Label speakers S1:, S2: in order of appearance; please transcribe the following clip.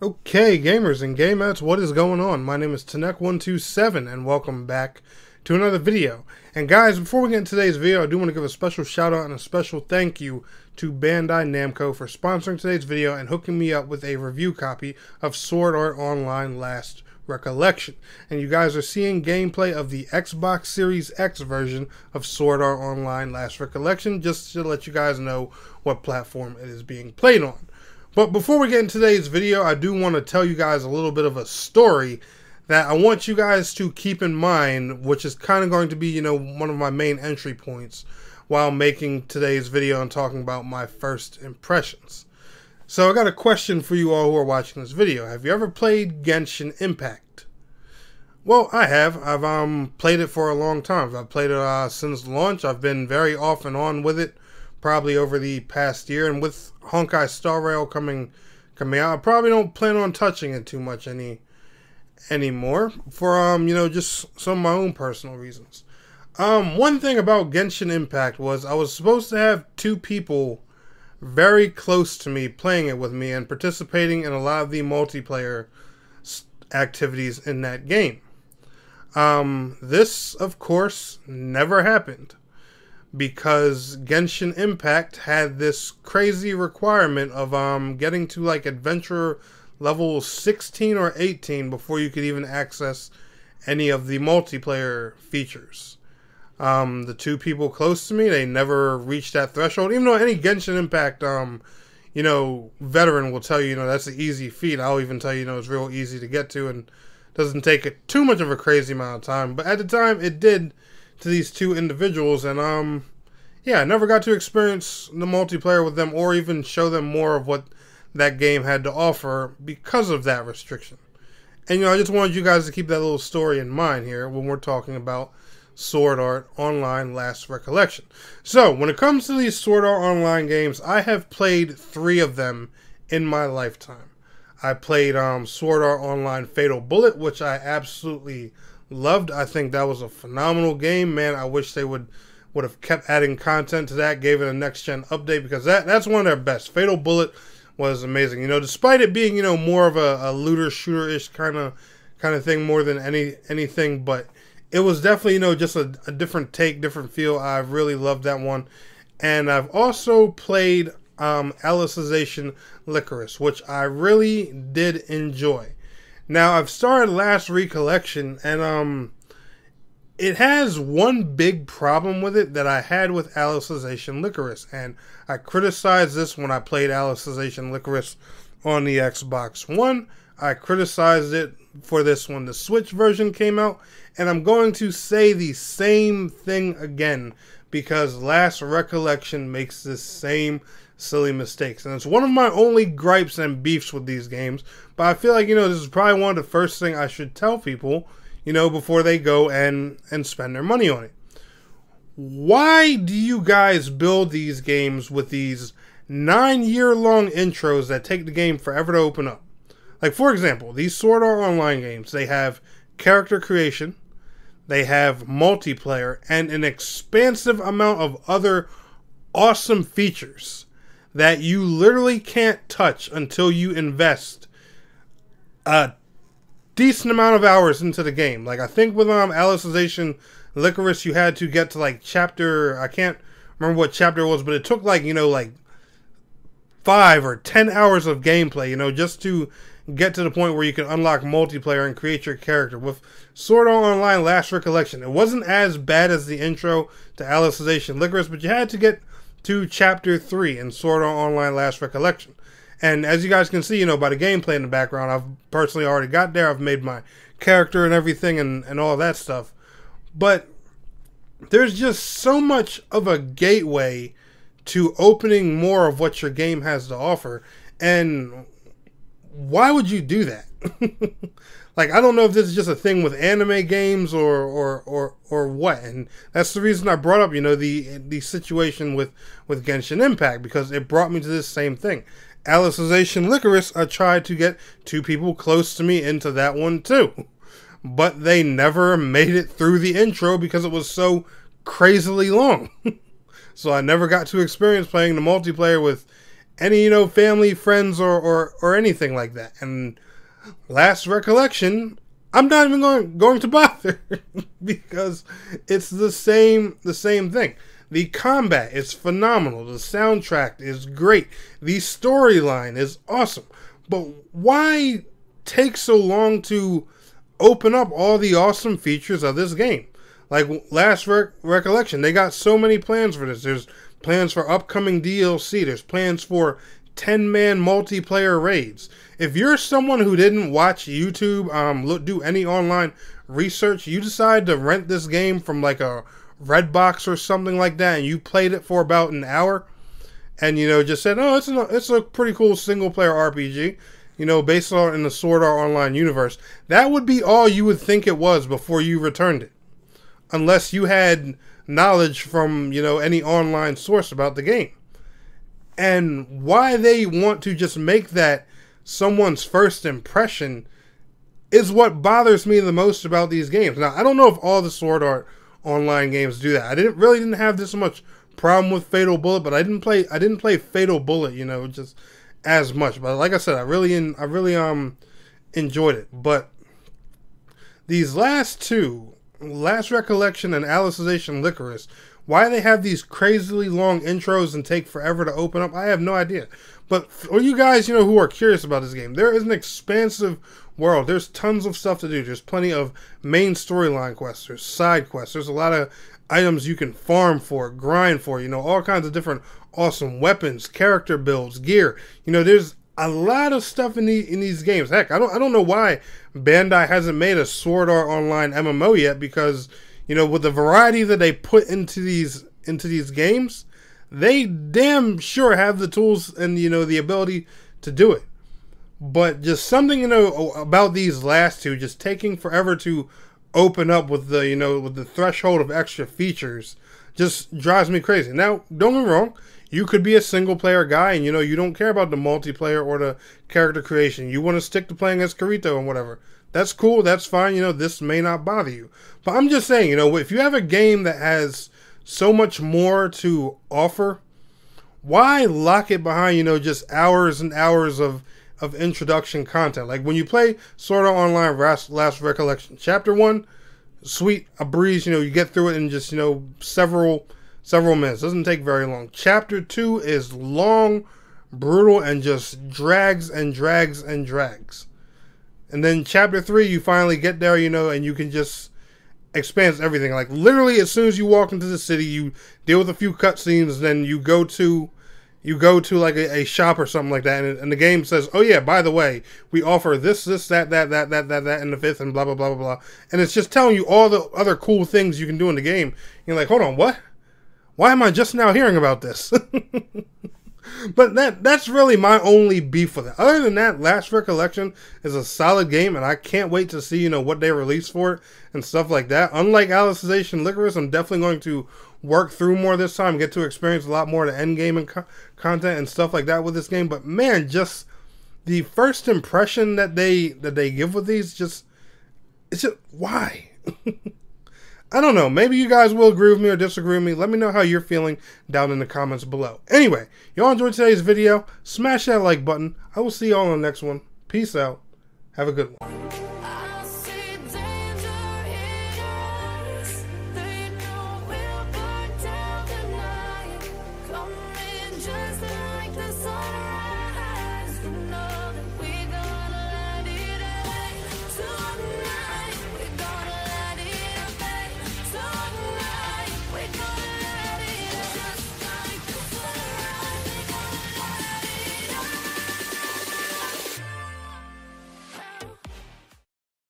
S1: Okay, gamers and gamettes, what is going on? My name is Tanek127 and welcome back to another video. And guys, before we get into today's video, I do want to give a special shout out and a special thank you to Bandai Namco for sponsoring today's video and hooking me up with a review copy of Sword Art Online Last Recollection. And you guys are seeing gameplay of the Xbox Series X version of Sword Art Online Last Recollection, just to let you guys know what platform it is being played on. But before we get into today's video, I do want to tell you guys a little bit of a story that I want you guys to keep in mind, which is kind of going to be, one of my main entry points while making today's video and talking about my first impressions. So I got a question for you all who are watching this video. Have you ever played Genshin Impact? Well, I have. I've played it for a long time. I've played it since launch. I've been very off and on with it, probably over the past year, and with Honkai Star Rail coming out, I probably don't plan on touching it too much anymore for just some of my own personal reasons. One thing about Genshin Impact was I was supposed to have two people very close to me playing it with me and participating in a lot of the multiplayer activities in that game. This, of course, never happened, because Genshin Impact had this crazy requirement of getting to like adventure level 16 or 18 before you could even access any of the multiplayer features. The two people close to me, they never reached that threshold, even though any Genshin Impact veteran will tell you, that's an easy feat. I'll even tell you, it's real easy to get to and doesn't take it too much of a crazy amount of time. But at the time, it did to these two individuals, and yeah, I never got to experience the multiplayer with them or even show them more of what that game had to offer because of that restriction. And I just wanted you guys to keep that little story in mind here when we're talking about Sword Art Online Last Recollection. So, when it comes to these Sword Art Online games, I have played 3 of them in my lifetime. I played Sword Art Online Fatal Bullet, which I absolutely loved. I think that was a phenomenal game. Man, I wish they would have kept adding content to that, gave it a next-gen update, because that's one of their best. Fatal Bullet was amazing. Despite it being, more of a looter shooter-ish kind of thing more than anything, but it was definitely, just a different take, different feel. I really loved that one. And I've also played Alicization Lycoris, which I really did enjoy. Now, I've started Last Recollection, and it has one big problem with it that I had with Alicization Lycoris, and I criticized this when I played Alicization Lycoris on the Xbox One. I criticized it for this when the Switch version came out, and I'm going to say the same thing again, because Last Recollection makes the same silly mistakes. And it's one of my only gripes and beefs with these games, but I feel like, this is probably one of the first things I should tell people, before they go and spend their money on it. Why do you guys build these games with these 9-year-long intros that take the game forever to open up? Like, for example, these Sword Art Online games, they have character creation, they have multiplayer, and an expansive amount of other awesome features that you literally can't touch until you invest a decent amount of hours into the game. Like, I think with Alicization Lycoris, you had to get to like chapter, I can't remember what chapter it was, but it took like 5 or 10 hours of gameplay, just to get to the point where you can unlock multiplayer and create your character. With Sword Art Online Last Recollection, it wasn't as bad as the intro to Alicization Lycoris, but you had to get to chapter 3 in Sword Art Online Last Recollection. And as you guys can see, by the gameplay in the background, I've personally already got there. I've made my character and everything and all that stuff. But there's just so much of a gateway to opening more of what your game has to offer. And why would you do that? Like, I don't know if this is just a thing with anime games or what. And that's the reason I brought up, the situation with Genshin Impact, because it brought me to this same thing. Alicization Lycoris, I tried to get 2 people close to me into that one too, but they never made it through the intro because it was so crazily long. So I never got to experience playing the multiplayer with any, you know, family, friends, or anything like that. And last Recollection, I'm not even going to bother because it's the same thing. The combat is phenomenal. The soundtrack is great. The storyline is awesome. But why take so long to open up all the awesome features of this game? Like last Recollection, they got so many plans for this. There's plans for upcoming DLC. There's plans for 10-man multiplayer raids. If you're someone who didn't watch YouTube, do any online research, you decide to rent this game from like a Redbox or something like that, and you played it for about an hour, and, you know, just said, oh, it's a pretty cool single-player RPG, you know, based on in the Sword Art Online universe, that would be all you would think it was before you returned it. Unless you had knowledge from, you know, any online source about the game. And why they want to just make that someone's first impression is what bothers me the most about these games. Now, I don't know if all the Sword Art Online games do that. I really didn't have this much problem with Fatal Bullet, but I didn't play Fatal Bullet, you know, just as much. But like I said, I really enjoyed it. But these last two, Last Recollection and Alicization Licorice, why they have these crazily long intros and take forever to open up, I have no idea. But for you guys, you know, who are curious about this game, there is an expansive world. There's tons of stuff to do. There's plenty of main storyline quests. There's side quests. There's a lot of items you can farm for, grind for, you know, all kinds of different awesome weapons, character builds, gear. You know, there's a lot of stuff in these games. Heck, I don't know why Bandai hasn't made a Sword Art Online MMO yet, because, you know, with the variety that they put into these games, they damn sure have the tools and, you know, the ability to do it. But just something, you know, about these last two just taking forever to open up with the, you know, with the threshold of extra features just drives me crazy. Now, don't get me wrong, you could be a single player guy and, you know, you don't care about the multiplayer or the character creation. You want to stick to playing as Kirito and whatever. That's cool, that's fine, you know, this may not bother you. But I'm just saying, you know, if you have a game that has so much more to offer, why lock it behind, you know, just hours and hours of introduction content? Like when you play Sword Art Online Last Recollection, Chapter 1, sweet, a breeze, you know, you get through it in just, you know, several minutes. Doesn't take very long. Chapter 2 is long, brutal, and just drags and drags and drags. And then Chapter 3, you finally get there, you know, and you can just expands everything. Like literally, as soon as you walk into the city, you deal with a few cutscenes, then you go to like a shop or something like that, and the game says, "Oh yeah, by the way, we offer this, that, in the fifth, and blah blah blah blah blah." And it's just telling you all the other cool things you can do in the game. You're like, hold on, what? Why am I just now hearing about this? But that's really my only beef with it. Other than that, Last Recollection is a solid game, and I can't wait to see, you know, what they release for it and stuff like that. Unlike Alicization Licorice, I'm definitely going to work through more this time, get to experience a lot more of the end game and content and stuff like that with this game. But man, just the first impression that they give with these, it's just why? I don't know. Maybe you guys will agree with me or disagree with me. Let me know how you're feeling down in the comments below. Anyway, y'all enjoyed today's video. Smash that like button. I will see y'all on the next one. Peace out. Have a good one.